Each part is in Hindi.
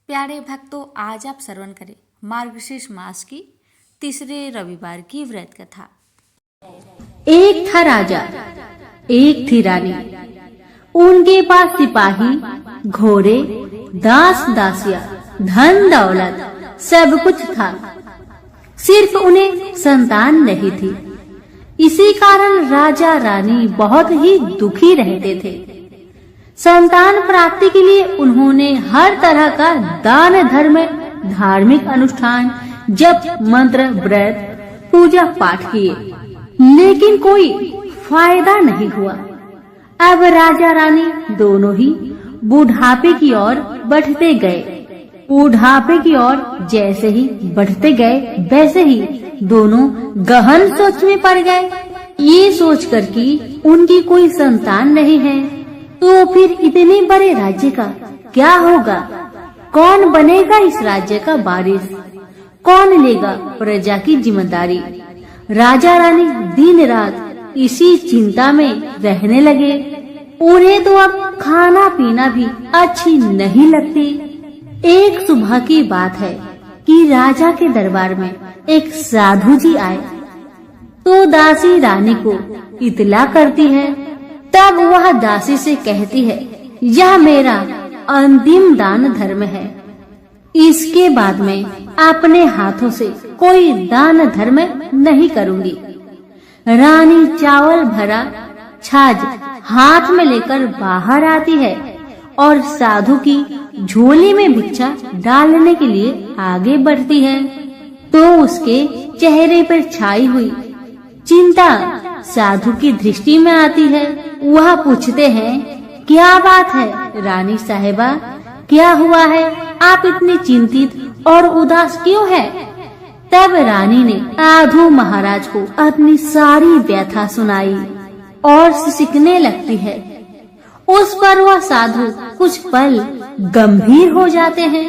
प्यारे भक्तों, आज आप श्रवण करें मार्गशीर्ष मास की तीसरे रविवार की व्रत कथा। एक था राजा, एक थी रानी। उनके पास सिपाही, घोड़े, दास दासियां, धन दौलत सब कुछ था। सिर्फ उन्हें संतान नहीं थी। इसी कारण राजा रानी बहुत ही दुखी रहते थे। संतान प्राप्ति के लिए उन्होंने हर तरह का दान धर्म, धार्मिक अनुष्ठान, जप मंत्र, व्रत, पूजा पाठ किए, लेकिन कोई फायदा नहीं हुआ। अब राजा रानी दोनों ही बुढ़ापे की ओर बढ़ते गए। बुढ़ापे की ओर जैसे ही बढ़ते गए, वैसे ही दोनों गहन सोच में पड़ गए। ये सोचकर कि उनकी कोई संतान नहीं है, तो फिर इतने बड़े राज्य का क्या होगा? कौन बनेगा इस राज्य का वारिस? कौन लेगा प्रजा की जिम्मेदारी? राजा रानी दिन रात इसी चिंता में रहने लगे। उन्हें तो अब खाना पीना भी अच्छी नहीं लगती। एक सुबह की बात है कि राजा के दरबार में एक साधु जी आए, तो दासी रानी को इतला करती है। तब वह दासी से कहती है, यह मेरा अंतिम दान धर्म है। इसके बाद में अपने हाथों से कोई दान धर्म नहीं करूंगी। रानी चावल भरा छाछ हाथ में लेकर बाहर आती है और साधु की झोली में भिक्षा डालने के लिए आगे बढ़ती है, तो उसके चेहरे पर छाई हुई चिंता साधु की दृष्टि में आती है। वह पूछते हैं, क्या बात है रानी साहिबा, क्या हुआ है? आप इतनी चिंतित और उदास क्यों है? तब रानी ने साधु महाराज को अपनी सारी व्यथा सुनाई और सिसकने लगती है। उस पर वह साधु कुछ पल गंभीर हो जाते हैं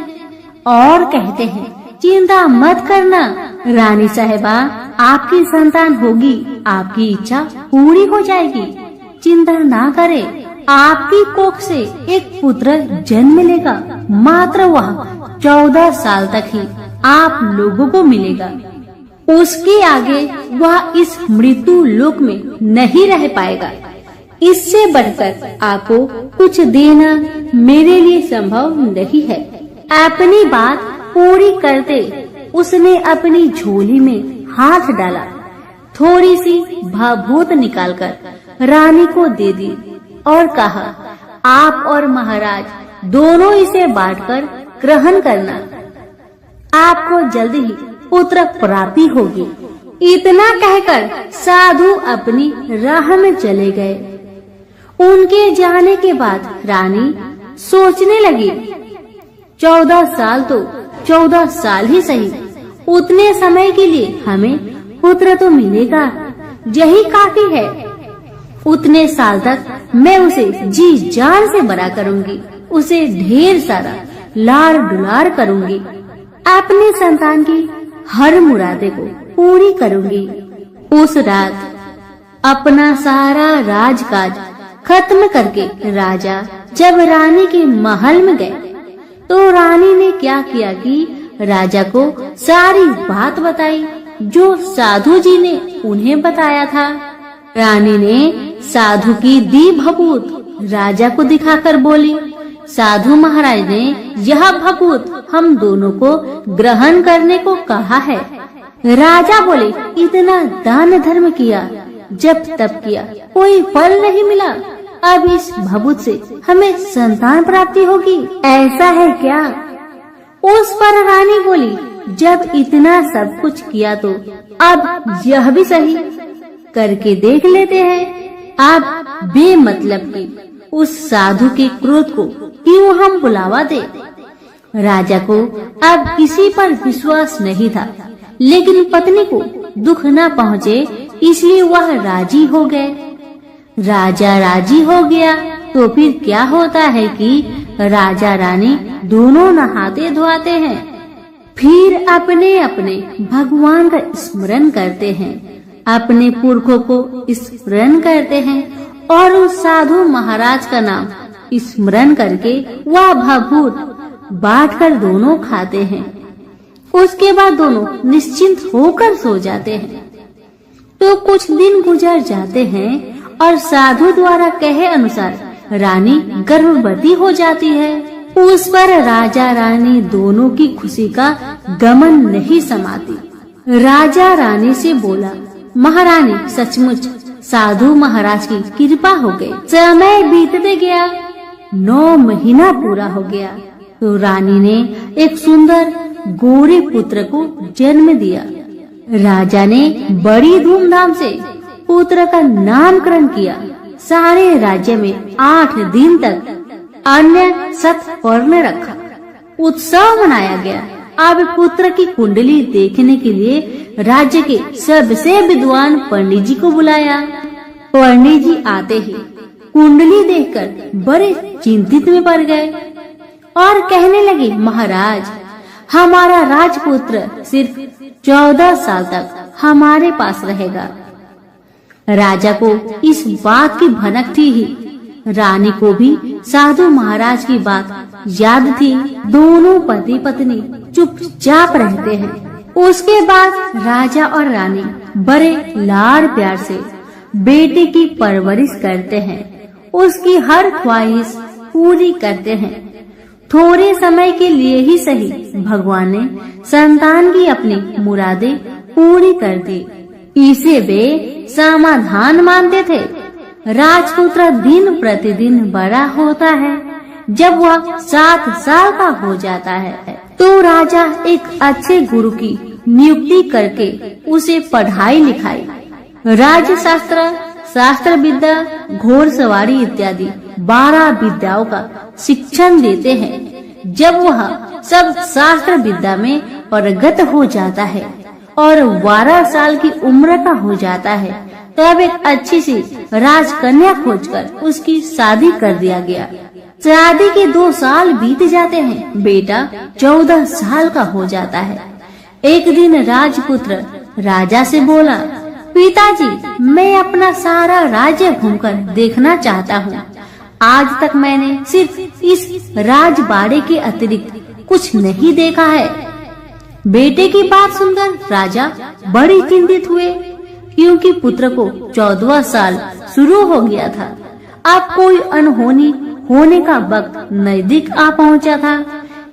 और कहते हैं, चिंता मत करना रानी साहिबा, आपकी संतान होगी, आपकी इच्छा पूरी हो जाएगी। चिंता ना करें, आपकी कोख से एक पुत्र जन्म लेगा। मात्र वह 14 साल तक ही आप लोगों को मिलेगा। उसके आगे वह इस मृत्यु लोक में नहीं रह पाएगा। इससे बढ़कर आपको कुछ देना मेरे लिए संभव नहीं है। अपनी बात पूरी करते उसने अपनी झोली में हाथ डाला, थोड़ी सी भाभूत निकालकर रानी को दे दी और कहा, आप और महाराज दोनों इसे बांटकर ग्रहण करना। आपको जल्द ही पुत्र प्राप्ति होगी। इतना कहकर साधु अपनी राह में चले गए। उनके जाने के बाद रानी सोचने लगी, 14 साल तो 14 साल ही सही, उतने समय के लिए हमें पुत्र तो मिलेगा, यही काफी है। उतने साल तक मैं उसे जी जान से बड़ा करूंगी, उसे ढेर सारा लाड़ दुलार करूंगी, अपनी संतान की हर मुरादे को पूरी करूंगी। उस रात अपना सारा राजकाज खत्म करके राजा जब रानी के महल में गए, तो रानी ने क्या किया कि राजा को सारी बात बताई जो साधु जी ने उन्हें बताया था। रानी ने साधु की दी भभूत राजा को दिखाकर बोली, साधु महाराज ने यह भभूत हम दोनों को ग्रहण करने को कहा है। राजा बोले, इतना दान धर्म किया, जब तब किया, कोई फल नहीं मिला। अब इस भभूत से हमें संतान प्राप्ति होगी, ऐसा है क्या? उस पर रानी बोली, जब इतना सब कुछ किया तो अब यह भी सही करके देख लेते हैं। अब बेमतलब की उस साधु के क्रोध को क्यों हम बुलावा दे? राजा को अब किसी पर विश्वास नहीं था, लेकिन पत्नी को दुख न पहुँचे इसलिए वह राजी हो गए। राजा राजी हो गया तो फिर क्या होता है कि राजा रानी दोनों नहाते धोआते हैं, फिर अपने अपने भगवान का स्मरण करते हैं, अपने पुरखों को स्मरण करते हैं और उस साधु महाराज का नाम स्मरण करके वह भभूत बांटकर दोनों खाते हैं। उसके बाद दोनों निश्चिंत होकर सो जाते हैं। तो कुछ दिन गुजर जाते हैं और साधु द्वारा कहे अनुसार रानी गर्भवती हो जाती है। उस पर राजा रानी दोनों की खुशी का गमन नहीं समाती। राजा रानी से बोला, महारानी सचमुच साधु महाराज की कृपा हो गई। समय बीतते गया, 9 महीना पूरा हो गया तो रानी ने एक सुंदर गोरे पुत्र को जन्म दिया। राजा ने बड़ी धूमधाम से पुत्र का नामकरण किया। सारे राज्य में 8 दिन तक अन्य सत्पर्ण रखा, उत्सव मनाया गया। अब पुत्र की कुंडली देखने के लिए राज्य के सबसे विद्वान पंडित जी को बुलाया। पंडित जी आते ही कुंडली देखकर बड़े चिंतित में पड़ गए और कहने लगे, महाराज हमारा राजपुत्र सिर्फ 14 साल तक हमारे पास रहेगा। राजा को इस बात की भनक थी ही। रानी को भी साधु महाराज की बात याद थी। दोनों पति पत्नी चुपचाप रहते हैं। उसके बाद राजा और रानी बड़े लाड़ प्यार से बेटे की परवरिश करते हैं। उसकी हर ख्वाहिश पूरी करते हैं। थोड़े समय के लिए ही सही भगवान ने संतान की अपनी मुरादें पूरी कर दी। इसे वे समाधान मानते थे। राजपुत्र दिन प्रतिदिन बड़ा होता है। जब वह 7 साल का हो जाता है तो राजा एक अच्छे गुरु की नियुक्ति करके उसे पढ़ाई लिखाई, राजशास्त्र, शास्त्र विद्या, घोड़सवारी इत्यादि 12 विद्याओं का शिक्षण देते हैं। जब वह सब शास्त्र विद्या में पारंगत हो जाता है और 12 साल की उम्र का हो जाता है तब एक अच्छी सी राजकन्या खोजकर उसकी शादी कर दिया गया। शादी के 2 साल बीत जाते हैं। बेटा 14 साल का हो जाता है। एक दिन राजपुत्र राजा से बोला, पिताजी मैं अपना सारा राज्य घूमकर देखना चाहता हूँ। आज तक मैंने सिर्फ इस राजबाड़े के अतिरिक्त कुछ नहीं देखा है। बेटे की बात सुनकर राजा बड़ी चिंतित हुए, क्योंकि पुत्र को 14वां साल शुरू हो गया था। अब कोई अनहोनी होने का वक्त नजदीक आ पहुंचा था।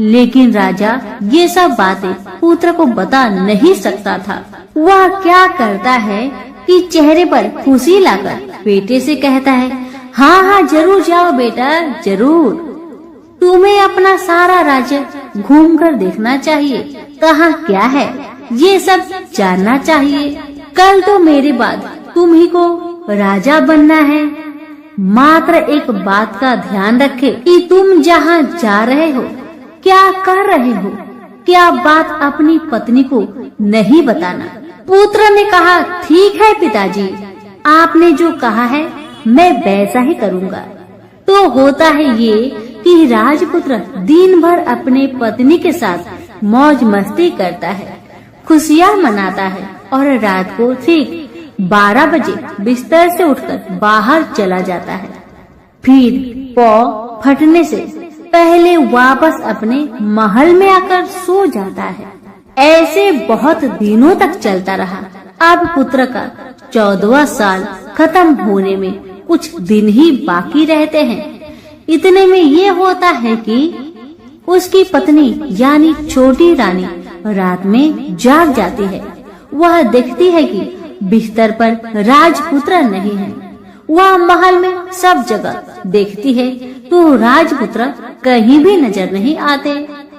लेकिन राजा ये सब बातें पुत्र को बता नहीं सकता था। वह क्या करता है कि चेहरे पर खुशी लाकर बेटे से कहता है, हाँ हाँ जरूर जाओ बेटा, जरूर। तुम्हें अपना सारा राज्य घूमकर देखना चाहिए। कहाँ क्या है ये सब जानना चाहिए। कल तो मेरे बाद तुम ही को राजा बनना है। मात्र एक बात का ध्यान रखे कि तुम जहाँ जा रहे हो, क्या कर रहे हो, क्या बात अपनी पत्नी को नहीं बताना। पुत्र ने कहा, ठीक है पिताजी, आपने जो कहा है मैं वैसा ही करूँगा। तो होता है ये कि राजपुत्र दिन भर अपने पत्नी के साथ मौज मस्ती करता है, खुशियाँ मनाता है और रात को ठीक 12 बजे बिस्तर से उठकर बाहर चला जाता है। फिर पौ फटने से पहले वापस अपने महल में आकर सो जाता है। ऐसे बहुत दिनों तक चलता रहा। अब पुत्र का 14वां साल खत्म होने में कुछ दिन ही बाकी रहते हैं। इतने में ये होता है कि उसकी पत्नी यानी छोटी रानी रात में जाग जाती है। वह देखती है कि बिस्तर पर राजपुत्र नहीं है। वह महल में सब जगह देखती है तो राजपुत्र कहीं भी नजर नहीं आते।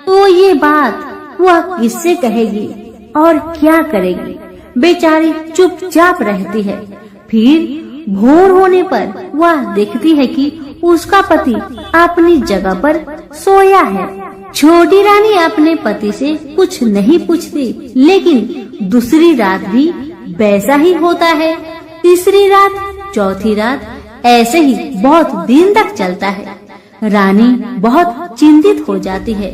तो ये बात वह किससे कहेगी और क्या करेगी। बेचारी चुपचाप रहती है। फिर भोर होने पर वह देखती है कि उसका पति अपनी जगह पर सोया है। छोटी रानी अपने पति से कुछ नहीं पूछती, लेकिन दूसरी रात भी वैसा ही होता है। तीसरी रात, चौथी रात, ऐसे ही बहुत दिन तक चलता है। रानी बहुत चिंतित हो जाती है।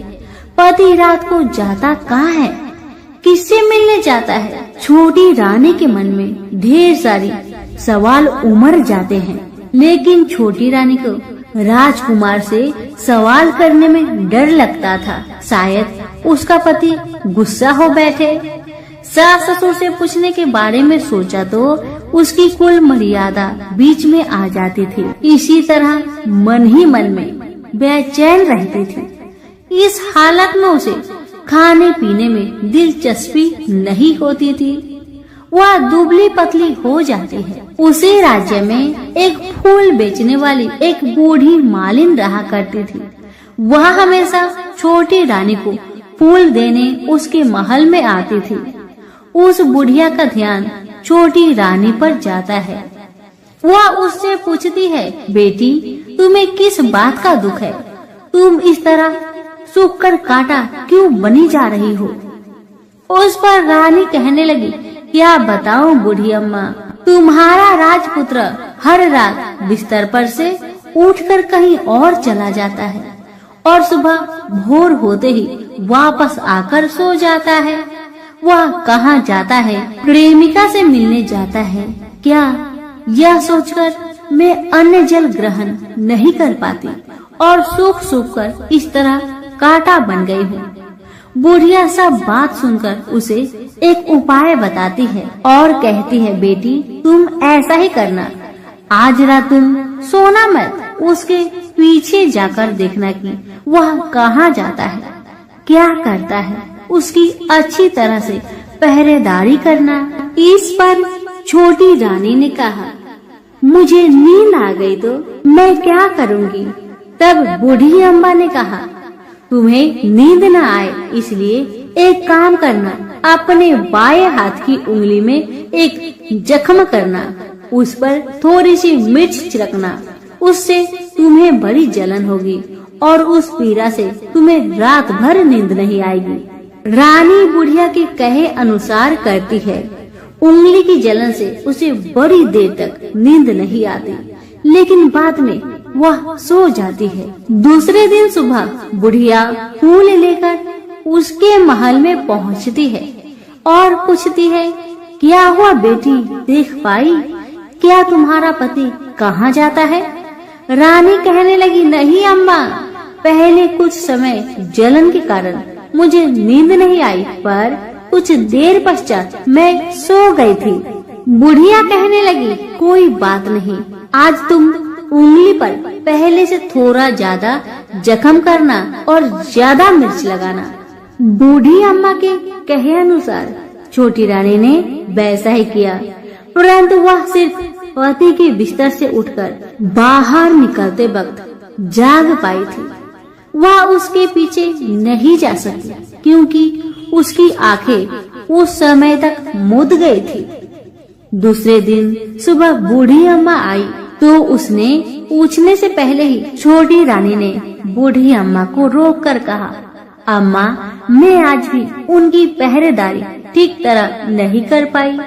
पति रात को जाता कहाँ है, किससे मिलने जाता है। छोटी रानी के मन में ढेर सारी सवाल उमड़ जाते हैं, लेकिन छोटी रानी को राजकुमार से सवाल करने में डर लगता था। शायद उसका पति गुस्सा हो बैठे। सास ससुर से पूछने के बारे में सोचा तो उसकी कुल मर्यादा बीच में आ जाती थी। इसी तरह मन ही मन में बेचैन रहती थी। इस हालत में उसे खाने पीने में दिलचस्पी नहीं होती थी। वह दुबली पतली हो जाती है। उसी राज्य में एक फूल बेचने वाली एक बूढ़ी मालिन रहा करती थी। वह हमेशा छोटी रानी को फूल देने उसके महल में आती थी। उस बुढ़िया का ध्यान छोटी रानी पर जाता है। वह उससे पूछती है, बेटी तुम्हें किस बात का दुख है? तुम इस तरह सूख कर कांटा क्यों बनी जा रही हो? उस पर रानी कहने लगी, क्या बताऊं बूढ़ी अम्मा, तुम्हारा राजपुत्र हर रात बिस्तर पर से उठकर कहीं और चला जाता है और सुबह भोर होते ही वापस आकर सो जाता है। वह कहाँ जाता है? प्रेमिका से मिलने जाता है क्या? यह सोचकर मैं अन्न जल ग्रहण नहीं कर पाती और सूख सूख कर इस तरह कांटा बन गई हूँ। बुढ़िया सब बात सुनकर उसे एक उपाय बताती है और कहती है, बेटी तुम ऐसा ही करना, आज रात तुम सोना मत, उसके पीछे जाकर देखना कि वह कहाँ जाता है, क्या करता है, उसकी अच्छी तरह से पहरेदारी करना। इस पर छोटी रानी ने कहा, मुझे नींद आ गई तो मैं क्या करूँगी? तब बूढ़ी अम्मा ने कहा, तुम्हें नींद न आए इसलिए एक काम करना, अपने बाएं हाथ की उंगली में एक जख्म करना, उस पर थोड़ी सी मिर्च छिड़कना, उससे तुम्हें बड़ी जलन होगी और उस पीड़ा से तुम्हें रात भर नींद नहीं आएगी। रानी बुढ़िया के कहे अनुसार करती है। उंगली की जलन से उसे बड़ी देर तक नींद नहीं आती, लेकिन बाद में वह सो जाती है। दूसरे दिन सुबह बुढ़िया फूल लेकर उसके महल में पहुंचती है और पूछती है, क्या हुआ बेटी, देख पाई क्या तुम्हारा पति कहाँ जाता है? रानी कहने लगी, नहीं अम्मा, पहले कुछ समय जलन के कारण मुझे नींद नहीं आई, पर कुछ देर पश्चात मैं सो गई थी। बुढ़िया कहने लगी, कोई बात नहीं, आज तुम उंगली पर पहले से थोड़ा ज्यादा जख्म करना और ज्यादा मिर्च लगाना। बूढ़ी अम्मा के कहे अनुसार छोटी रानी ने वैसा ही किया, परंतु वह सिर्फ पति के बिस्तर से उठकर बाहर निकलते वक्त जाग पाई थी। वह उसके पीछे नहीं जा सकी क्योंकि उसकी आंखें उस समय तक मुद गई थी। दूसरे दिन सुबह बूढ़ी अम्मा आई तो उसने पूछने से पहले ही छोटी रानी ने बूढ़ी अम्मा को रोककर कहा, अम्मा, मैं आज भी उनकी पहरेदारी ठीक तरह नहीं कर पाई।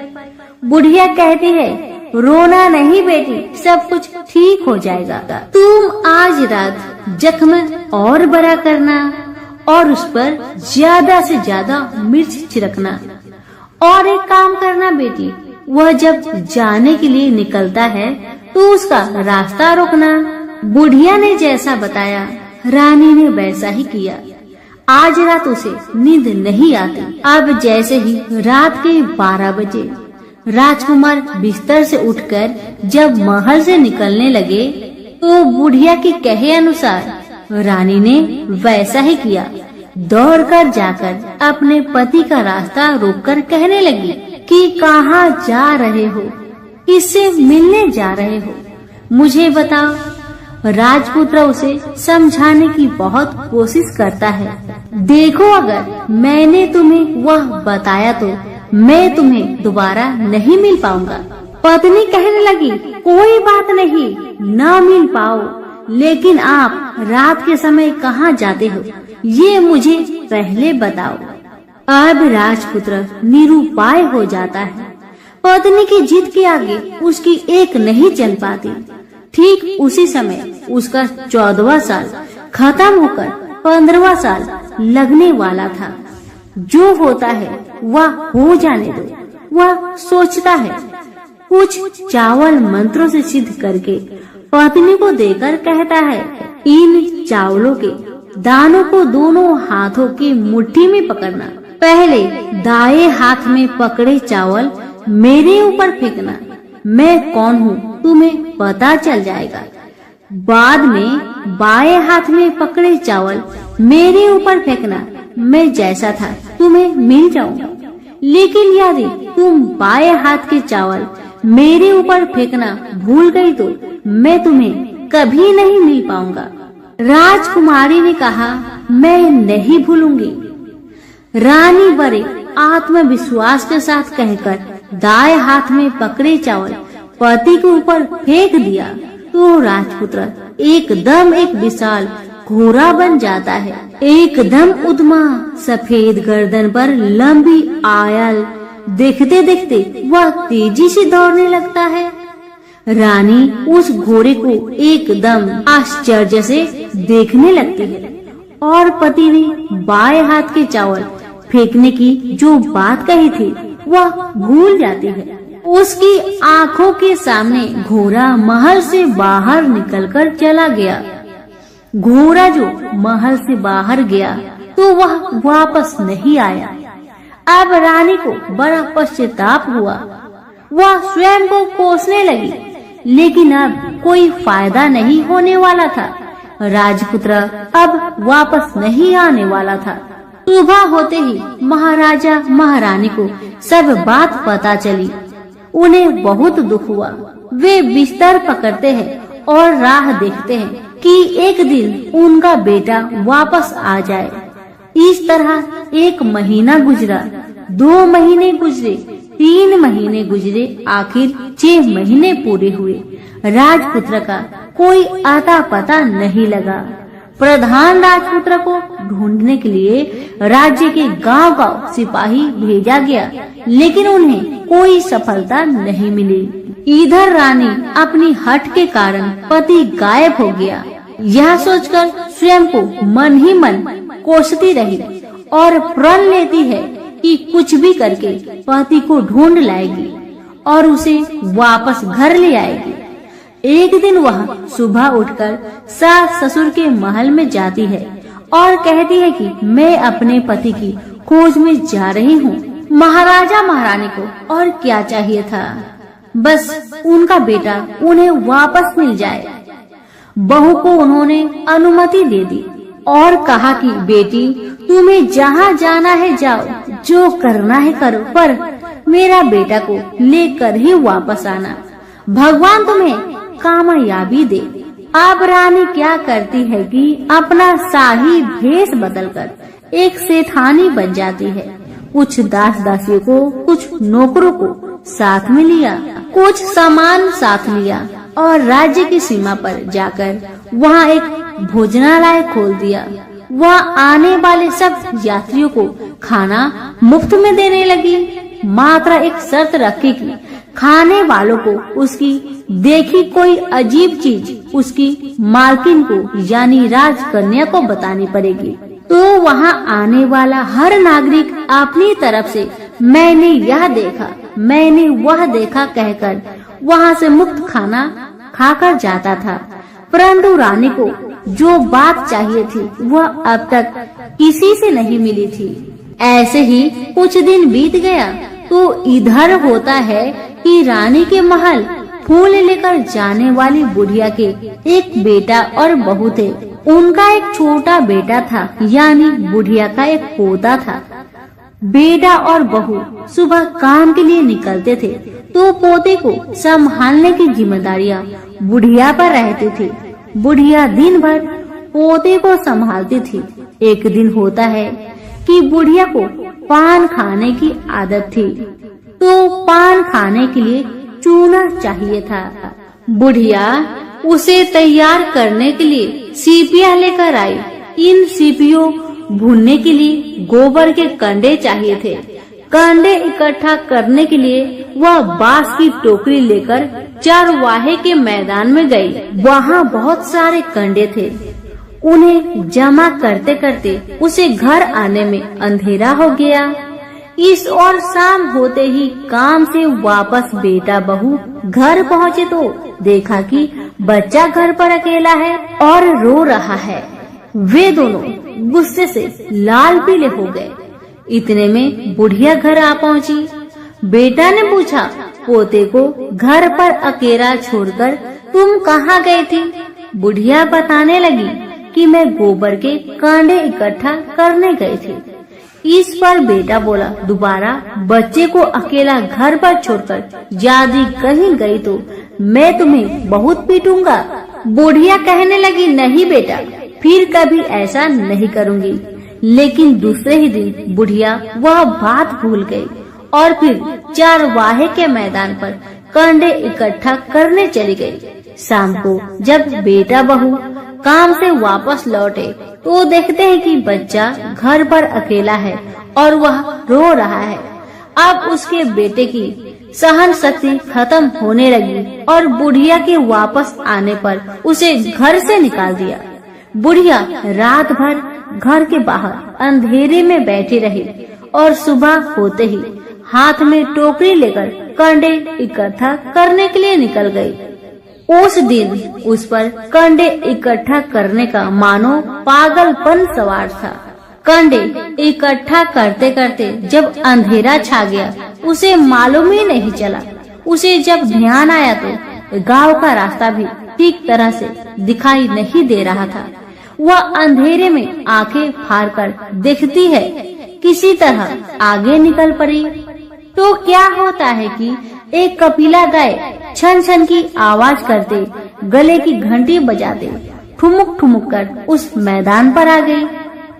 बुढ़िया कहती है, रोना नहीं बेटी, सब कुछ ठीक हो जाएगा। तुम आज रात जख्म और बड़ा करना और उस पर ज्यादा से ज्यादा मिर्च छिड़कना। और एक काम करना बेटी, वह जब जाने के लिए निकलता है तो उसका रास्ता रोकना। बुढ़िया ने जैसा बताया रानी ने वैसा ही किया। आज रात उसे नींद नहीं आती। अब जैसे ही रात के 12 बजे राजकुमार बिस्तर से उठकर जब महल से निकलने लगे तो बुढ़िया के कहे अनुसार रानी ने वैसा ही किया। दौड़कर जाकर अपने पति का रास्ता रोककर कहने लगी कि कहाँ जा रहे हो, किससे मिलने जा रहे हो, मुझे बताओ। राजपुत्र उसे समझाने की बहुत कोशिश करता है। देखो, अगर मैंने तुम्हें वह बताया तो मैं तुम्हें दोबारा नहीं मिल पाऊंगा। पत्नी कहने लगी, कोई बात नहीं, न मिल पाओ, लेकिन आप रात के समय कहाँ जाते हो ये मुझे पहले बताओ। अब राजपुत्र निरुपाय हो जाता है। पत्नी की जिद के आगे उसकी एक नहीं चल पाती। ठीक उसी समय उसका 14वां साल खत्म होकर 15वां साल लगने वाला था। जो होता है वह हो जाने दो। वह सोचता है कुछ चावल मंत्रों से सिद्ध करके पत्नी को देकर कहता है, इन चावलों के दानों को दोनों हाथों की मुट्ठी में पकड़ना। पहले दाएं हाथ में पकड़े चावल मेरे ऊपर फेंकना। मैं कौन हूँ तुम्हें पता चल जाएगा। बाद में बाएं हाथ में पकड़े चावल मेरे ऊपर फेंकना। मैं जैसा था तुम्हें मिल जाऊंगा। लेकिन यदि तुम बाएं हाथ के चावल मेरे ऊपर फेंकना भूल गई तो मैं तुम्हें कभी नहीं मिल पाऊंगा। राजकुमारी ने कहा, मैं नहीं भूलूंगी। रानी बड़े आत्मविश्वास के साथ कहकर दाएं हाथ में पकड़े चावल पति के ऊपर फेंक दिया तो राजपुत्र एकदम एक विशाल घोड़ा बन जाता है। एकदम उद्यमा सफेद गर्दन पर लंबी आयल देखते देखते वह तेजी से दौड़ने लगता है। रानी उस घोड़े को एकदम आश्चर्य से देखने लगती है और पति ने बाएं हाथ के चावल फेंकने की जो बात कही थी वह भूल जाती है। उसकी आंखों के सामने घोड़ा महल से बाहर निकलकर चला गया। घोड़ा जो महल से बाहर गया तो वह वापस नहीं आया। अब रानी को बड़ा पश्चाताप हुआ। वह स्वयं को कोसने लगी, लेकिन अब कोई फायदा नहीं होने वाला था। राजपुत्र अब वापस नहीं आने वाला था। सुबह होते ही महाराजा महारानी को सब बात पता चली। उन्हें बहुत दुख हुआ। वे बिस्तर पकड़ते हैं और राह देखते हैं कि एक दिन उनका बेटा वापस आ जाए। इस तरह 1 महीना गुजरा, 2 महीने गुजरे, 3 महीने गुजरे, आखिर 6 महीने पूरे हुए। राजपुत्र का कोई आता पता नहीं लगा। प्रधान राजपुत्र को ढूंढने के लिए राज्य के गांव-गांव सिपाही भेजा गया, लेकिन उन्हें कोई सफलता नहीं मिली। इधर रानी अपनी हठ के कारण पति गायब हो गया, यह सोचकर स्वयं को मन ही मन कोसती रही और प्रण लेती है कि कुछ भी करके पति को ढूंढ लाएगी और उसे वापस घर ले आएगी। एक दिन वह सुबह उठकर सास ससुर के महल में जाती है और कहती है कि मैं अपने पति की खोज में जा रही हूँ। महाराजा महारानी को और क्या चाहिए था, बस उनका बेटा उन्हें वापस मिल जाए। बहू को उन्होंने अनुमति दे दी और कहा कि बेटी तुम्हें जहाँ जाना है जाओ, जो करना है करो, पर मेरा बेटा को लेकर ही वापस आना। भगवान तुम्हें कामयाबी दे। अब रानी क्या करती है कि अपना शाही भेष बदलकर एक सेठानी बन जाती है। कुछ दास दासियों को, कुछ नौकरों को साथ में लिया, कुछ सामान साथ लिया और राज्य की सीमा पर जाकर वहाँ एक भोजनालय खोल दिया। वह आने वाले सब यात्रियों को खाना मुफ्त में देने लगी। मात्र एक शर्त रखी कि खाने वालों को उसकी देखी कोई अजीब चीज उसकी मालकिन को यानी राजकन्या को बतानी पड़ेगी। तो वहाँ आने वाला हर नागरिक अपनी तरफ से मैंने यह देखा, मैंने वह देखा कहकर वहाँ से मुफ्त खाना खाकर जाता था। परंतु रानी को जो बात चाहिए थी वह अब तक किसी से नहीं मिली थी। ऐसे ही कुछ दिन बीत गया तो इधर होता है कि रानी के महल फूल लेकर जाने वाली बुढ़िया के एक बेटा और बहू थे। उनका एक छोटा बेटा था, यानी बुढ़िया का एक पोता था। बेटा और बहू सुबह काम के लिए निकलते थे तो पोते को संभालने की जिम्मेदारियां बुढ़िया पर रहती थी। बुढ़िया दिन भर पोते को संभालती थी। एक दिन होता है कि बुढ़िया को पान खाने की आदत थी, तो पान खाने के लिए चूना चाहिए था। बुढ़िया उसे तैयार करने के लिए सीपियाँ लेकर आई। इन सीपियों भूनने के लिए गोबर के कंडे चाहिए थे। कंडे इकट्ठा करने के लिए वह बांस की टोकरी लेकर चरवाहे के मैदान में गई। वहाँ बहुत सारे कंडे थे। उन्हें जमा करते करते उसे घर आने में अंधेरा हो गया। इस और शाम होते ही काम से वापस बेटा बहू घर पहुँचे तो देखा कि बच्चा घर पर अकेला है और रो रहा है। वे दोनों गुस्से से लाल पीले हो गए। इतने में बुढ़िया घर आ पहुंची। बेटा ने पूछा, पोते को घर पर अकेला छोड़कर तुम कहाँ गई थी? बुढ़िया बताने लगी कि मैं गोबर के कांडे इकट्ठा करने गई थी। इस पर बेटा बोला, दोबारा बच्चे को अकेला घर पर छोड़कर यदि कहीं गई तो मैं तुम्हें बहुत पीटूंगा। बुढ़िया कहने लगी, नहीं बेटा, फिर कभी ऐसा नहीं करूंगी। लेकिन दूसरे ही दिन बुढ़िया वह बात भूल गई और फिर चरवाहे के मैदान पर कंडे इकट्ठा करने चली गई। शाम को जब बेटा बहू काम से वापस लौटे तो देखते हैं कि बच्चा घर पर अकेला है और वह रो रहा है। अब उसके बेटे की सहन शक्ति खत्म होने लगी और बुढ़िया के वापस आने पर उसे घर से निकाल दिया। बुढ़िया रात भर घर के बाहर अंधेरे में बैठी रही और सुबह होते ही हाथ में टोकरी लेकर कंडे इकट्ठा करने के लिए निकल गई। उस दिन उस पर कंडे इकट्ठा करने का मानो पागलपन सवार था। कंडे इकट्ठा करते करते जब अंधेरा छा गया उसे मालूम ही नहीं चला। उसे जब ध्यान आया तो गांव का रास्ता भी ठीक तरह से दिखाई नहीं दे रहा था। वह अंधेरे में आंखें फाड़कर देखती है, किसी तरह आगे निकल पड़ी तो क्या होता है कि एक कपिला गाय छन छन की आवाज करते, गले की घंटी बजाते ठुमुक ठुमुक कर उस मैदान पर आ गई।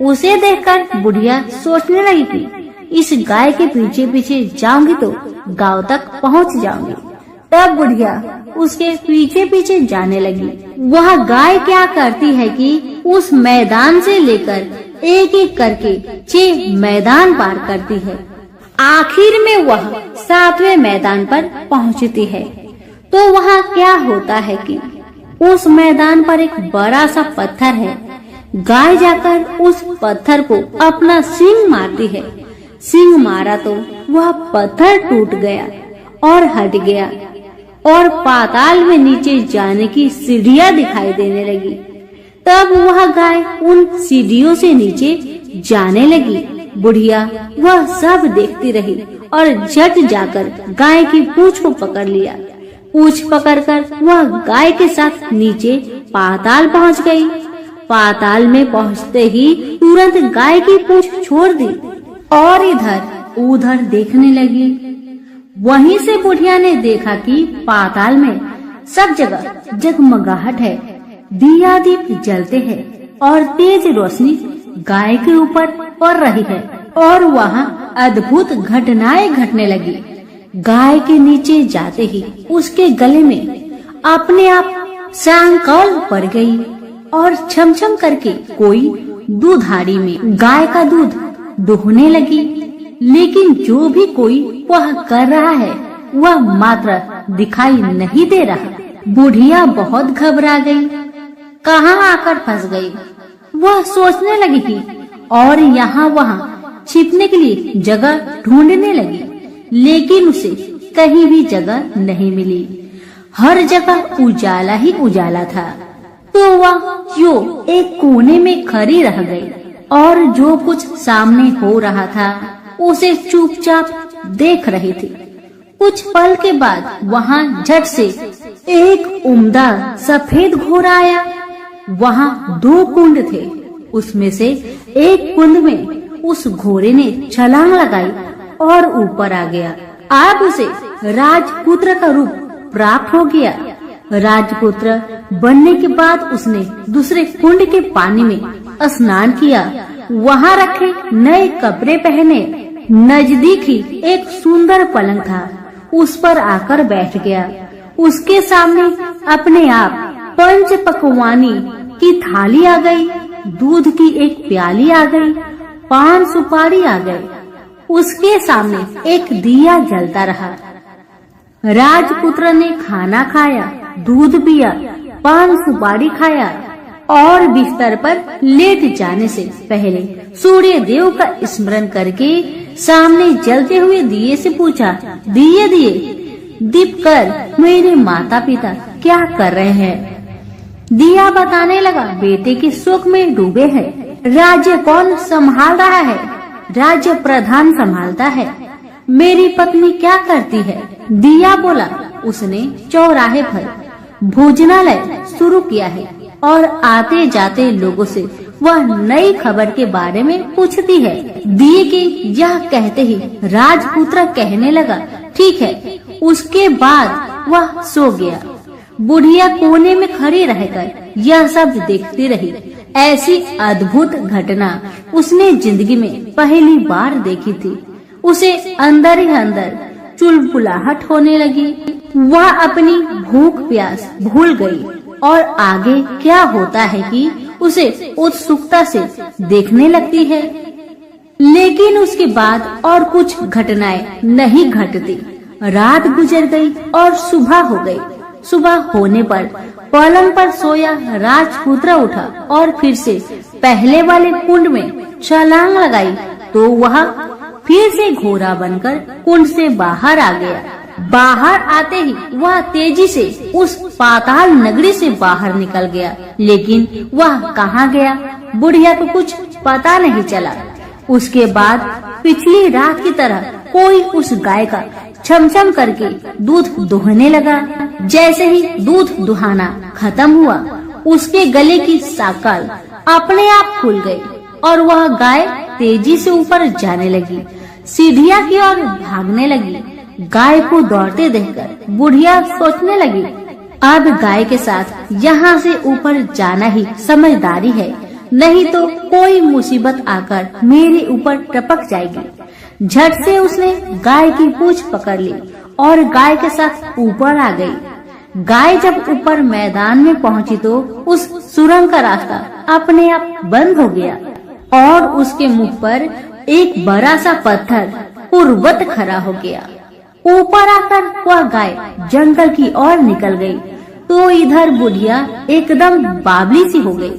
उसे देखकर बुढ़िया सोचने लगी कि इस गाय के पीछे पीछे जाऊंगी तो गांव तक पहुंच जाऊंगी। तब बुढ़िया उसके पीछे पीछे जाने लगी। वह गाय क्या करती है कि उस मैदान से लेकर एक एक करके 6 मैदान पार करती है। आखिर में वह 7वें मैदान पर पहुंचती है तो वहाँ क्या होता है कि उस मैदान पर एक बड़ा सा पत्थर है। गाय जाकर उस पत्थर को अपना सींग मारती है। सींग मारा तो वह पत्थर टूट गया और हट गया और पाताल में नीचे जाने की सीढ़ियां दिखाई देने लगी। तब वह गाय उन सीढ़ियों से नीचे जाने लगी। बुढ़िया वह सब देखती रही और झट जाकर गाय की पूंछ को पकड़ लिया। पूंछ पकड़कर वह गाय के साथ नीचे पाताल पहुंच गई। पाताल में पहुंचते ही तुरंत गाय की पूंछ छोड़ दी और इधर उधर देखने लगी। वहीं से बुढ़िया ने देखा कि पाताल में सब जगह जगमगाहट है, दिया दीप जलते हैं और तेज रोशनी गाय के ऊपर पड़ रही है और वहाँ अद्भुत घटनाएं घटने लगी। गाय के नीचे जाते ही उसके गले में अपने आप सांकल पड़ गई और छमछम करके कोई दूधाड़ी में गाय का दूध दुहने लगी। लेकिन जो भी कोई वह कर रहा है वह मात्र दिखाई नहीं दे रहा। बुढ़िया बहुत घबरा गई, कहाँ आकर फंस गई। वह सोचने लगी कि और यहाँ वहाँ छिपने के लिए जगह ढूंढने लगी, लेकिन उसे कहीं भी जगह नहीं मिली। हर जगह उजाला ही उजाला था। तो वह जो एक कोने में खड़ी रह गई और जो कुछ सामने हो रहा था उसे चुपचाप देख रही थी। कुछ पल के बाद वहाँ झट से एक उम्दा सफेद घोड़ा आया। वहाँ 2 कुंड थे। उसमें से एक कुंड में उस घोड़े ने छलांग लगाई और ऊपर आ गया। अब उसे राजपुत्र का रूप प्राप्त हो गया। राजपुत्र बनने के बाद उसने दूसरे कुंड के पानी में स्नान किया। वहाँ रखे नए कपड़े पहने। नजदीक ही एक सुंदर पलंग था, उस पर आकर बैठ गया। उसके सामने अपने आप 5 पकवानी की थाली आ गई, दूध की एक प्याली आ गई, 5 सुपारी आ गए। उसके सामने एक दिया जलता रहा। राजपुत्र ने खाना खाया, दूध पिया, 5 सुपारी खाया और बिस्तर पर लेट जाने से पहले सूर्य देव का स्मरण करके सामने जलते हुए दिए से पूछा, दिए दिए दीप कर मेरे माता पिता क्या कर रहे हैं। दिया बताने लगा, बेटे के सुख में डूबे हैं। राज्य कौन संभाल रहा है? राज्य प्रधान संभालता है। मेरी पत्नी क्या करती है? दिया बोला, उसने चौराहे पर भोजनालय शुरू किया है और आते जाते लोगों से वह नई खबर के बारे में पूछती है। दिए के यह कहते ही राजपुत्र कहने लगा, ठीक है। उसके बाद वह सो गया। बुढ़िया कोने में खड़ी रहकर यह सब देखती रही। ऐसी अद्भुत घटना उसने जिंदगी में पहली बार देखी थी। उसे अंदर ही अंदर चुलबुलाहट होने लगी। वह अपनी भूख प्यास भूल गई और आगे क्या होता है कि उसे उत्सुकता से देखने लगती है। लेकिन उसके बाद और कुछ घटनाएं नहीं घटती। रात गुजर गई और सुबह हो गई। सुबह होने पर पलंग पर सोया राजपुत्र उठा और फिर से पहले वाले कुंड में छलांग लगाई तो वह फिर से घोड़ा बनकर कुंड से बाहर आ गया। बाहर आते ही वह तेजी से उस पाताल नगरी से बाहर निकल गया। लेकिन वह कहाँ गया, बुढ़िया को कुछ पता नहीं चला। उसके बाद पिछली रात की तरह कोई उस गाय का छमछम करके दूध दुहने लगा। जैसे ही दूध दुहाना खत्म हुआ, उसके गले की साकल अपने आप खुल गई और वह गाय तेजी से ऊपर जाने लगी, सीढ़ियाँ की ओर भागने लगी। गाय को दौड़ते देखकर बुढ़िया सोचने लगी, अब गाय के साथ यहाँ से ऊपर जाना ही समझदारी है, नहीं तो कोई मुसीबत आकर मेरे ऊपर टपक जाएगी। झट से उसने गाय की पूंछ पकड़ ली और गाय के साथ ऊपर आ गई। गाय जब ऊपर मैदान में पहुंची तो उस सुरंग का रास्ता अपने आप बंद हो गया और उसके मुंह पर एक बड़ा सा पत्थर पूर्ववत खड़ा हो गया। ऊपर आकर वह गाय जंगल की ओर निकल गई तो इधर बुढ़िया एकदम बावली सी हो गई।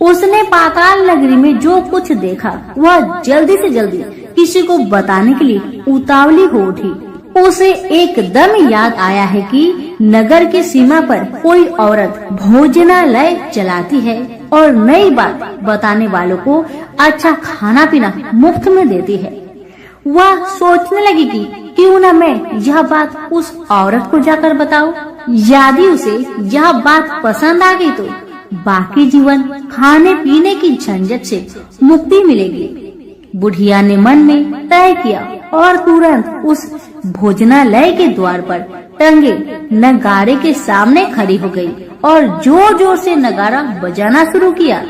उसने पाताल नगरी में जो कुछ देखा वह जल्दी से जल्दी किसी को बताने के लिए उतावली हो उठी। उसे एकदम याद आया है कि नगर की सीमा पर कोई औरत भोजनालय चलाती है और नई बात बताने वालों को अच्छा खाना पीना मुफ्त में देती है। वह सोचने लगी कि क्यों न मैं यह बात उस औरत को जाकर बताऊं। यदि उसे यह बात पसंद आ गई तो बाकी जीवन खाने पीने की झंझट से मुक्ति मिलेगी। बुढ़िया ने मन में तय किया और तुरंत उस भोजनालय के द्वार पर टंगे नगाड़े के सामने खड़ी हो गई और जोर जोर से नगाड़ा बजाना शुरू किया।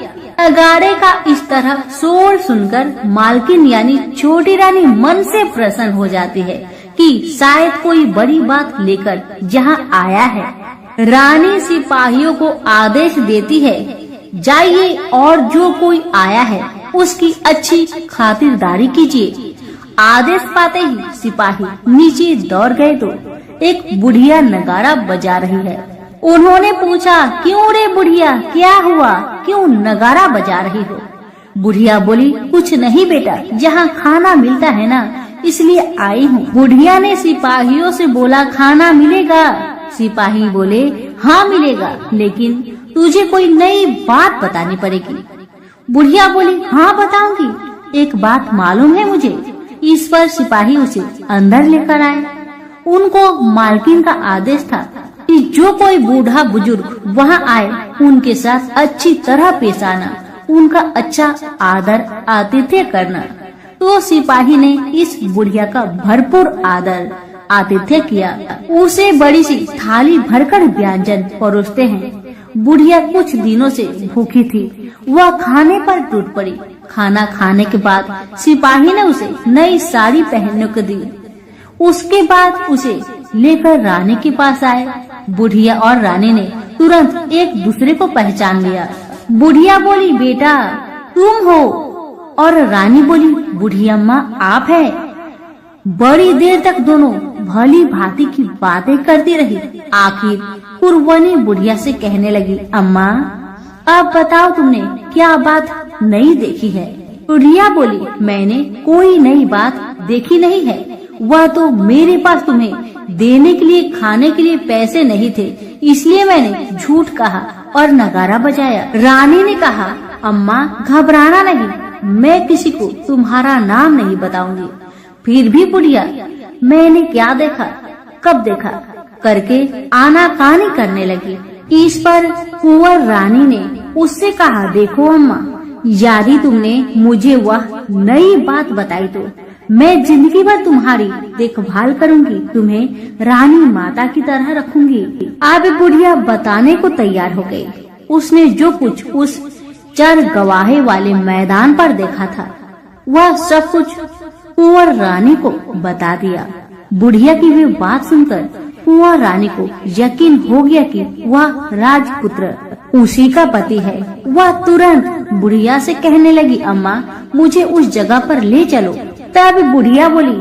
नगाड़े का इस तरह शोर सुनकर मालकिन यानी छोटी रानी मन से प्रसन्न हो जाती है कि शायद कोई बड़ी बात लेकर यहाँ आया है। रानी सिपाहियों को आदेश देती है, जाइए और जो कोई आया है उसकी अच्छी खातिरदारी कीजिए। आदेश पाते ही सिपाही नीचे दौड़ गए तो एक बुढ़िया नगाड़ा बजा रही है। उन्होंने पूछा, क्यों रे बुढ़िया, क्या हुआ, क्यों नगाड़ा बजा रही हो? बुढ़िया बोली, कुछ नहीं बेटा, यहाँ खाना मिलता है ना, इसलिए आई हूँ। बुढ़िया ने सिपाहियों से बोला, खाना मिलेगा? सिपाही बोले, हाँ मिलेगा, लेकिन तुझे कोई नई बात बतानी पड़ेगी। बुढ़िया बोली, हाँ बताऊंगी। एक बात मालूम है मुझे। इस पर सिपाही उसे अंदर लेकर आए। उनको मालकिन का आदेश था कि जो कोई बूढ़ा बुजुर्ग वहाँ आए उनके साथ अच्छी तरह पेश आना, उनका अच्छा आदर आतिथ्य करना। तो सिपाही ने इस बुढ़िया का भरपूर आदर आतिथ्य किया। उसे बड़ी सी थाली भरकर व्यंजन परोसते हैं। बुढ़िया कुछ दिनों से भूखी थी, वह खाने पर टूट पड़ी। खाना खाने के बाद सिपाही ने उसे नई साड़ी पहनने को दी। उसके बाद उसे लेकर रानी के पास आए। बुढ़िया और रानी ने तुरंत एक दूसरे को पहचान लिया। बुढ़िया बोली, बेटा तुम हो? और रानी बोली, बूढ़ी अम्मा आप है? बड़ी देर तक दोनों भली भांति की बातें करती रही। आखिर पुरवनी बुढ़िया से कहने लगी, अम्मा अब बताओ तुमने क्या बात नई देखी है? बुढ़िया बोली, मैंने कोई नई बात देखी नहीं है, वह तो मेरे पास तुम्हें देने के लिए खाने के लिए पैसे नहीं थे, इसलिए मैंने झूठ कहा और नगारा बजाया। रानी ने कहा, अम्मा घबराना नहीं, मैं किसी को तुम्हारा नाम नहीं बताऊंगी। फिर भी बुढ़िया मैंने क्या देखा, कब देखा करके आनाकानी करने लगी। इस पर कुंवर रानी ने उससे कहा, देखो अम्मा, यदि तुमने मुझे वह नई बात बताई तो मैं जिंदगी भर तुम्हारी देखभाल करूंगी, तुम्हें रानी माता की तरह रखूंगी। अब बुढ़िया बताने को तैयार हो गई। उसने जो कुछ उस चर गवाहे वाले मैदान पर देखा था वह सब कुछ कुंवर रानी को बता दिया। बुढ़िया की वे बात सुनकर कुंवर रानी को यकीन हो गया कि वह राजपुत्र उसी का पति है। वह तुरंत बुढ़िया से कहने लगी, अम्मा मुझे उस जगह पर ले चलो। तब बुढ़िया बोली,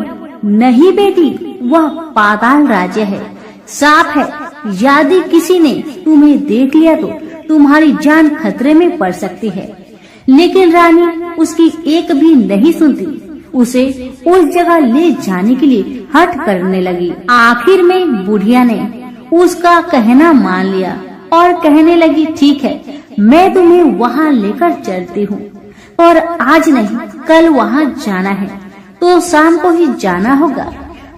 नहीं बेटी, वह पाताल राज्य है, सांप है, यदि किसी ने तुम्हें देख लिया तो तुम्हारी जान खतरे में पड़ सकती है। लेकिन रानी उसकी एक भी नहीं सुनती, उसे उस जगह ले जाने के लिए हठ करने लगी। आखिर में बुढ़िया ने उसका कहना मान लिया और कहने लगी, ठीक है, मैं तुम्हें वहाँ लेकर चलती हूँ, और आज नहीं कल वहाँ जाना है तो शाम को ही जाना होगा।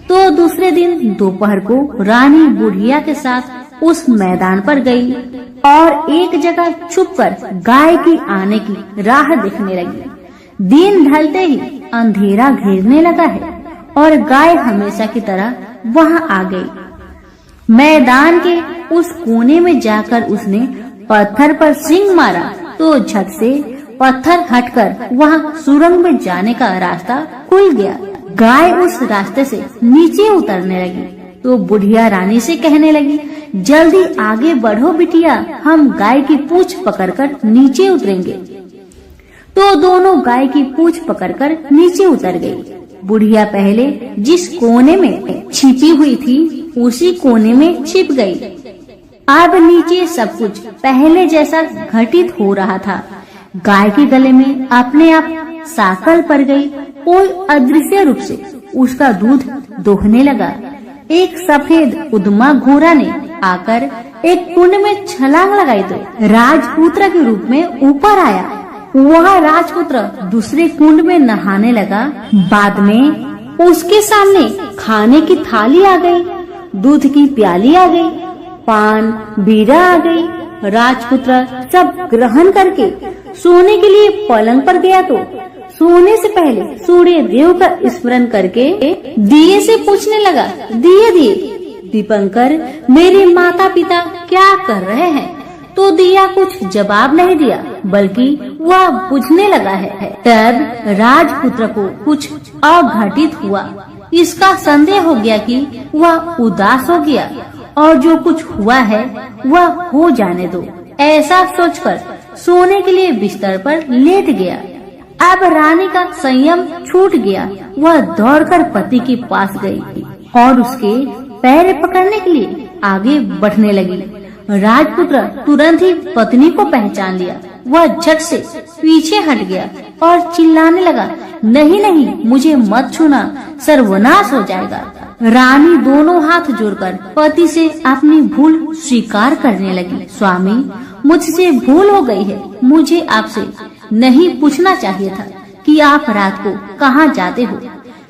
तो दूसरे दिन दोपहर को रानी बुढ़िया के साथ उस मैदान पर गई और एक जगह छुपकर गाय की आने की राह देखने लगी। दिन ढलते ही अंधेरा घेरने लगा है और गाय हमेशा की तरह वहाँ आ गई। मैदान के उस कोने में जाकर उसने पत्थर पर सींग मारा तो झट से पत्थर हटकर वहाँ सुरंग में जाने का रास्ता खुल गया। गाय उस रास्ते से नीचे उतरने लगी तो बुढ़िया रानी से कहने लगी, जल्दी आगे बढ़ो बिटिया, हम गाय की पूंछ पकड़कर नीचे उतरेंगे। तो दोनों गाय की पूंछ पकड़कर नीचे उतर गई। बुढ़िया पहले जिस कोने में छिपी हुई थी उसी कोने में छिप गई। अब नीचे सब कुछ पहले जैसा घटित हो रहा था। गाय के गले में अपने आप साकल पड़ गई। कोई अदृश्य रूप से उसका दूध दोहने लगा। एक सफेद उद्मा घोड़ा ने आकर एक कुंड में छलांग लगाई तो राजपुत्र के रूप में ऊपर आया। वह राजपुत्र दूसरे कुंड में नहाने लगा। बाद में उसके सामने खाने की थाली आ गई, दूध की प्याली आ गई, पान बीड़ा आ गई। राजपुत्र सब ग्रहण करके सोने के लिए पलंग पर गया तो सोने से पहले सूर्य देव का स्मरण करके दिए से पूछने लगा, दिए दिए दीपंकर, मेरे माता पिता क्या कर रहे हैं? तो दिया कुछ जवाब नहीं दिया बल्कि वह बुझने लगा है। तब राजपुत्र को कुछ अघटित हुआ। इसका संदेह हो गया कि वह उदास हो गया और जो कुछ हुआ है वह हो जाने दो, ऐसा सोचकर सोने के लिए बिस्तर पर लेट गया। अब रानी का संयम छूट गया। वह दौड़कर पति के पास गई और उसके पैर पकड़ने के लिए आगे बढ़ने लगी। राजपुत्र तुरंत ही पत्नी को पहचान लिया। वह झट से पीछे हट गया और चिल्लाने लगा, नहीं नहीं, मुझे मत छूना, सर्वनाश हो जाएगा। रानी दोनों हाथ जोड़कर पति से अपनी भूल स्वीकार करने लगी। स्वामी, मुझसे भूल हो गई है। मुझे आपसे नहीं पूछना चाहिए था कि आप रात को कहाँ जाते हो।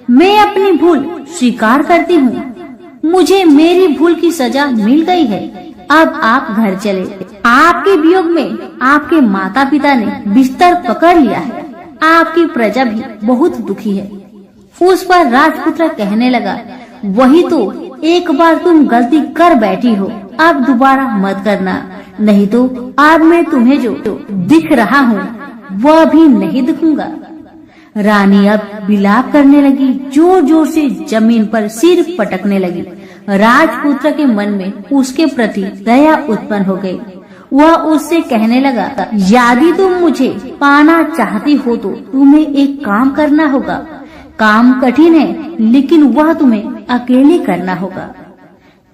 मैं अपनी भूल स्वीकार करती हूँ। मुझे मेरी भूल की सजा मिल गई है। अब आप घर चले। आपके वियोग में आपके माता पिता ने बिस्तर पकड़ लिया है। आपकी प्रजा भी बहुत दुखी है। उस पर राजपुत्र कहने लगा, वही तो, एक बार तुम गलती कर बैठी हो, अब दोबारा मत करना, नहीं तो अब मैं तुम्हें जो दिख रहा हूँ वह भी नहीं दिखूंगा। रानी अब विलाप करने लगी, जोर जोर से जमीन पर सिर पटकने लगी। राजपुत्र के मन में उसके प्रति दया उत्पन्न हो गई। वह उससे कहने लगा, यदि तुम मुझे पाना चाहती हो तो तुम्हें एक काम करना होगा। काम कठिन है लेकिन वह तुम्हें अकेले करना होगा।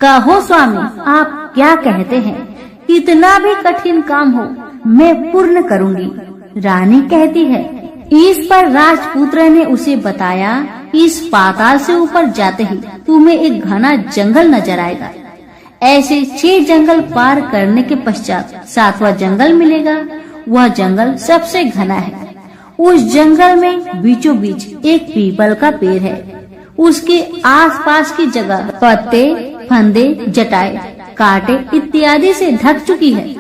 कहो स्वामी, आप क्या कहते हैं? कितना भी कठिन काम हो मैं पूर्ण करूंगी। रानी कहती है। इस पर राजपुत्र ने उसे बताया, इस पाताल से ऊपर जाते ही तुम्हें एक घना जंगल नजर आएगा। ऐसे 6 जंगल पार करने के पश्चात 7वां जंगल मिलेगा। वह जंगल सबसे घना है। उस जंगल में बीचों बीच एक पीपल का पेड़ है। उसके आसपास की जगह पत्ते, फंदे, जटाएं, कांटे इत्यादि से ढक चुकी है।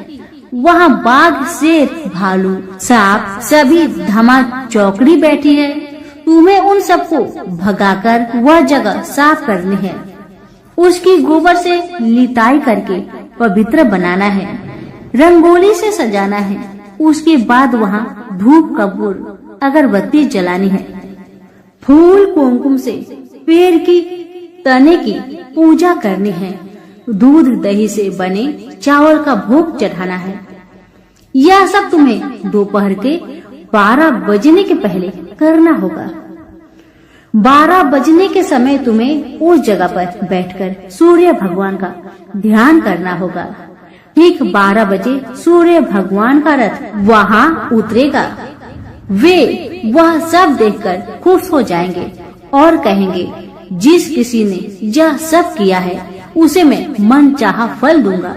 वहाँ बाघ, शेर, भालू, सांप सभी धमा चौकड़ी बैठी है। तुम्हें उन सबको भगाकर वह जगह साफ करनी है। उसकी गोबर से लिताई करके पवित्र बनाना है। रंगोली से सजाना है। उसके बाद वहाँ धूप, कपूर, अगरबत्ती जलानी है। फूल कुमकुम से पेड़ की तने की पूजा करनी है। दूध दही से बने चावल का भोग चढ़ाना है। यह सब तुम्हें दोपहर के 12 बजने के पहले करना होगा। 12 बजने के समय तुम्हें उस जगह पर बैठकर सूर्य भगवान का ध्यान करना होगा। ठीक 12 बजे सूर्य भगवान का रथ वहाँ उतरेगा। वे वह सब देखकर खुश हो जाएंगे और कहेंगे, जिस किसी ने यह सब किया है उसे मैं मन चाहा फल दूंगा।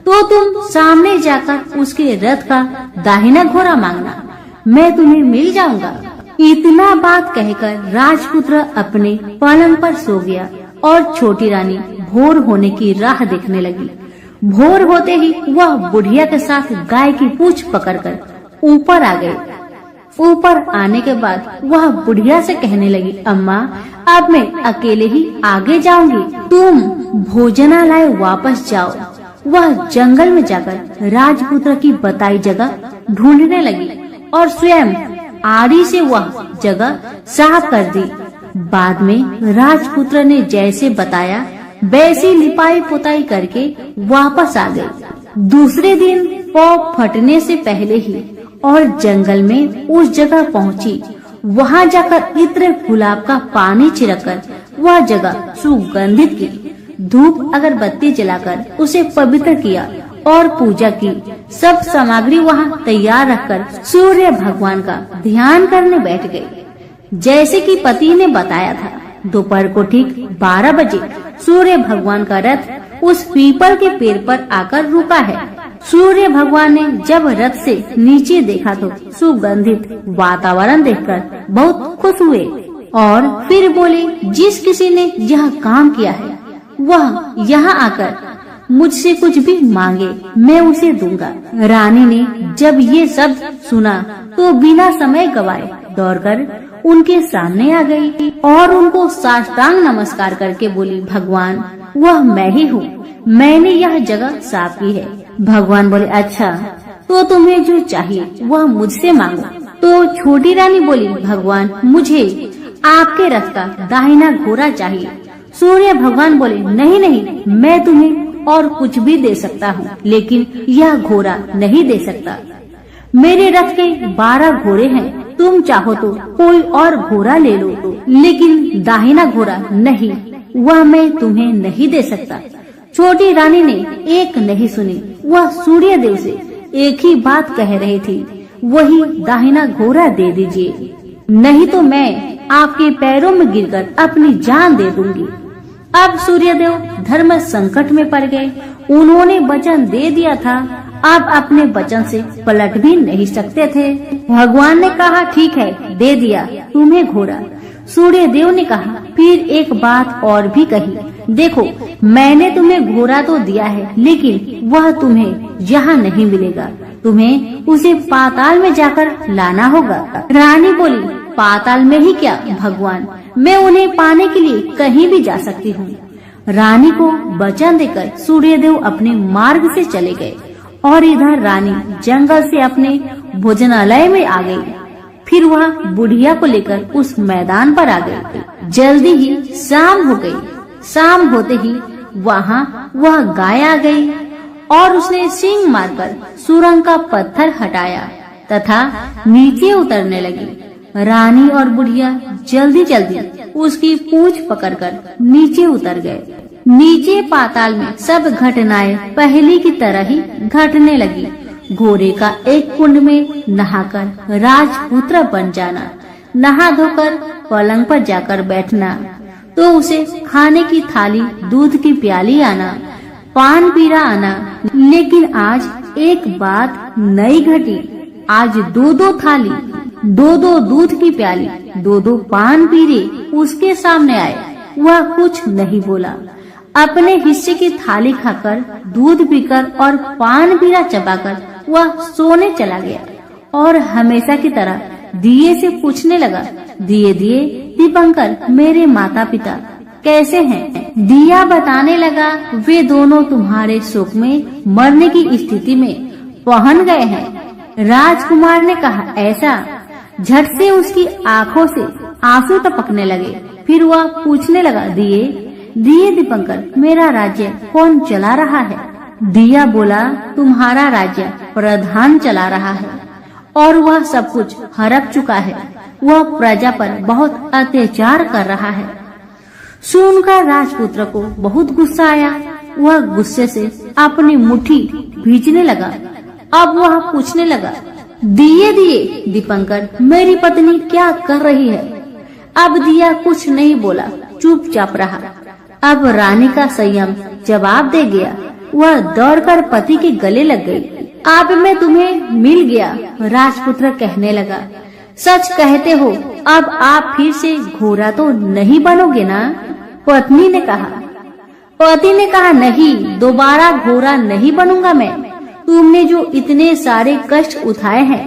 तो तुम सामने जाकर उसके रथ का दाहिना घोड़ा मांगना, मैं तुम्हें मिल जाऊंगा। इतना बात कहकर राजपुत्र अपने पलंग पर सो गया और छोटी रानी भोर होने की राह देखने लगी। भोर होते ही वह बुढ़िया के साथ गाय की पूंछ पकड़कर ऊपर आ गई। ऊपर आने के बाद वह बुढ़िया से कहने लगी, अम्मा अब मैं अकेले ही आगे जाऊंगी, तुम भोजनालय वापस जाओ। वह जंगल में जाकर राजपुत्र की बताई जगह ढूंढने लगी और स्वयं आरी से वह जगह साफ कर दी। बाद में राजपुत्र ने जैसे बताया वैसी लिपाई पुताई करके वापस आ गई। दूसरे दिन पौ फटने से पहले ही और जंगल में उस जगह पहुंची। वहां जाकर इत्र गुलाब का पानी छिड़ककर वह जगह सुगंधित की। धूप अगरबत्ती जलाकर उसे पवित्र किया और पूजा की। सब सामग्री वहाँ तैयार रखकर सूर्य भगवान का ध्यान करने बैठ गई। जैसे कि पति ने बताया था, दोपहर को ठीक 12 बजे सूर्य भगवान का रथ उस पीपल के पेड़ पर आकर रुका है। सूर्य भगवान ने जब रथ से नीचे देखा तो सुगंधित वातावरण देखकर बहुत खुश हुए और फिर बोले, जिस किसी ने यह काम किया है वह यहाँ आकर मुझसे कुछ भी मांगे, मैं उसे दूंगा। रानी ने जब ये सब सुना तो बिना समय गवाए दौड़कर उनके सामने आ गई और उनको साष्टांग नमस्कार करके बोली, भगवान वह मैं ही हूँ, मैंने यह जगह साफ की है। भगवान बोले, अच्छा तो तुम्हें जो चाहिए वह मुझसे मांगो। तो छोटी रानी बोली, भगवान मुझे आपके रथ का दाहिना घोड़ा चाहिए। सूर्य भगवान बोले, नहीं नहीं, मैं तुम्हें और कुछ भी दे सकता हूँ, लेकिन यह घोड़ा नहीं दे सकता। मेरे रथ के 12 घोड़े हैं, तुम चाहो तो कोई और घोड़ा ले लो, लेकिन दाहिना घोड़ा नहीं, वह मैं तुम्हें नहीं दे सकता। छोटी रानी ने एक नहीं सुनी। वह सूर्य देव से एक ही बात कह रही थी, वही दाहिना घोड़ा दे दीजिए, नहीं तो मैं आपके पैरों में गिरकर अपनी जान दे दूंगी। अब सूर्यदेव धर्म संकट में पड़ गए। उन्होंने वचन दे दिया था, अब अपने वचन से पलट भी नहीं सकते थे। भगवान ने कहा, ठीक है, दे दिया तुम्हें घोड़ा। सूर्य देव ने कहा, फिर एक बात और भी कही, देखो मैंने तुम्हें घोड़ा तो दिया है, लेकिन वह तुम्हें यहाँ नहीं मिलेगा, तुम्हें उसे पाताल में जाकर लाना होगा। रानी बोली, पाताल में ही क्या भगवान, मैं उन्हें पाने के लिए कहीं भी जा सकती हूँ। रानी को वचन देकर सूर्यदेव अपने मार्ग से चले गए और इधर रानी जंगल से अपने भोजनालय में आ गई। फिर वह बुढ़िया को लेकर उस मैदान पर आ गई। जल्दी ही शाम हो गई। शाम होते ही वहाँ वह गाय आ गई और उसने सींग मारकर सुरंग का पत्थर हटाया तथा नीचे उतरने लगी। रानी और बुढ़िया जल्दी जल्दी उसकी पूंछ पकड़कर नीचे उतर गए। नीचे पाताल में सब घटनाएं पहले की तरह ही घटने लगी। घोड़े का एक कुंड में नहाकर राजपुत्र बन जाना, नहा धोकर पलंग पर जाकर बैठना, तो उसे खाने की थाली, दूध की प्याली आना, पान पीरा आना। लेकिन आज एक बात नई घटी। आज 2-2 थाली, 2-2 दूध की प्याली, 2-2 पान पीरे उसके सामने आए। वह कुछ नहीं बोला। अपने हिस्से की थाली खाकर, दूध पीकर और पान पीरा चबाकर वह सोने चला गया और हमेशा की तरह दिए से पूछने लगा, दिए दिए दीपंकर, मेरे माता पिता कैसे हैं? दिया बताने लगा, वे दोनों तुम्हारे शोक में मरने की स्थिति में पहुंच गए हैं। राजकुमार ने कहा, ऐसा? झट से उसकी आंखों से आंसू टपकने लगे। फिर वह पूछने लगा, दिए दिए दीपंकर, मेरा राज्य कौन चला रहा है? दिया बोला, तुम्हारा राज्य प्रधान चला रहा है और वह सब कुछ हड़प चुका है। वह प्रजा पर बहुत अत्याचार कर रहा है। सुनकर राजपुत्र को बहुत गुस्सा आया। वह गुस्से से अपनी मुट्ठी भींचने लगा। अब वह पूछने लगा, दिए दिए दीपंकर, मेरी पत्नी क्या कर रही है? अब दिया कुछ नहीं बोला, चुपचाप रहा। अब रानी का संयम जवाब दे गया। वह दौड़कर पति के गले लग गई। अब मैं तुम्हें मिल गया, राजपुत्र कहने लगा। सच कहते हो, अब आप फिर से घोड़ा तो नहीं बनोगे ना? पत्नी ने कहा। पति ने कहा, नहीं, दोबारा घोड़ा नहीं बनूंगा मैं। तुमने जो इतने सारे कष्ट उठाए हैं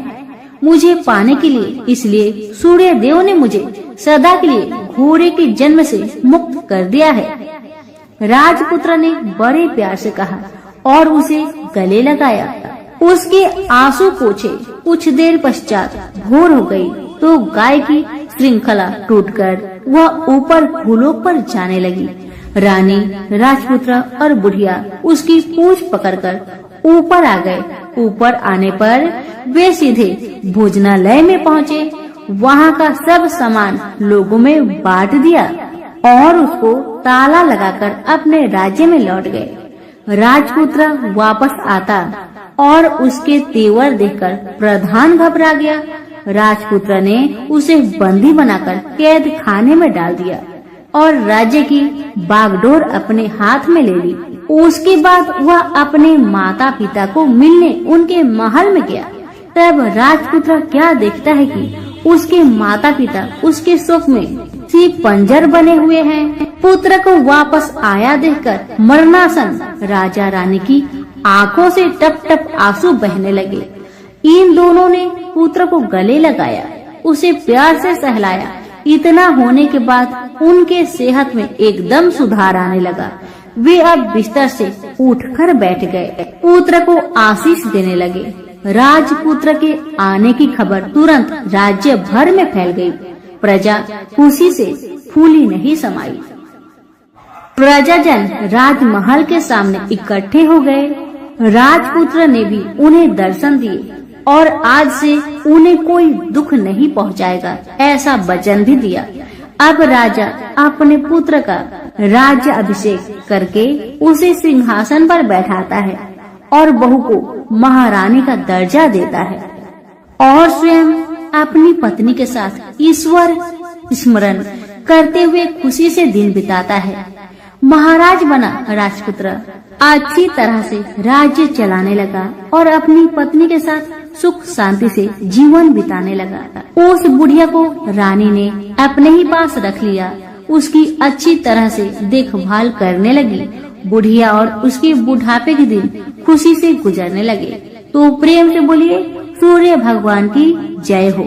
मुझे पाने के लिए, इसलिए सूर्य देव ने मुझे सदा के लिए घोड़े के जन्म से मुक्त कर दिया है। राजपुत्र ने बड़े प्यार से कहा और उसे गले लगाया। उसके आंसू पोंछे। कुछ देर पश्चात भोर हो गई तो गाय की श्रृंखला टूटकर वह ऊपर भूलोक पर जाने लगी। रानी, राजपुत्र और बुढ़िया उसकी पूंछ पकड़कर ऊपर आ गए। ऊपर आने पर वे सीधे भोजनालय में पहुँचे। वहाँ का सब सामान लोगों में बांट दिया और उसको ताला लगाकर अपने राज्य में लौट गए। राजपुत्र वापस आता और उसके तेवर देखकर प्रधान घबरा गया। राजपुत्र ने उसे बंदी बनाकर कैद खाने में डाल दिया और राज्य की बागडोर अपने हाथ में ले ली। उसके बाद वह अपने माता पिता को मिलने उनके महल में गया। तब राजपुत्र क्या देखता है कि उसके माता पिता उसके शोक में सिर्फ पंजर बने हुए हैं। पुत्र को वापस आया देखकर मरणासन राजा रानी की आंखों से टप टप आंसू बहने लगे। इन दोनों ने पुत्र को गले लगाया, उसे प्यार से सहलाया। इतना होने के बाद उनके सेहत में एकदम सुधार आने लगा। वे अब बिस्तर से उठकर बैठ गए। पुत्र को आशीष देने लगे। राजपुत्र के आने की खबर तुरंत राज्य भर में फैल गई। प्रजा खुशी से फूली नहीं समाई। प्रजाजन राजमहल के सामने इकट्ठे हो गए। राजपुत्र ने भी उन्हें दर्शन दिए और आज से उन्हें कोई दुख नहीं पहुंचाएगा, ऐसा वचन भी दिया। अब राजा अपने पुत्र का राज्य अभिषेक करके उसे सिंहासन पर बैठाता है और बहू को महारानी का दर्जा देता है और स्वयं अपनी पत्नी के साथ ईश्वर स्मरण करते हुए खुशी से दिन बिताता है। महाराज बना राजपुत्र अच्छी तरह से राज्य चलाने लगा और अपनी पत्नी के साथ सुख शांति से जीवन बिताने लगा। उस बुढ़िया को रानी ने अपने ही पास रख लिया। उसकी अच्छी तरह से देखभाल करने लगी। बुढ़िया और उसके बुढ़ापे के दिन खुशी से गुजरने लगे। तो प्रेम से बोलिए, सूर्य भगवान की जय हो।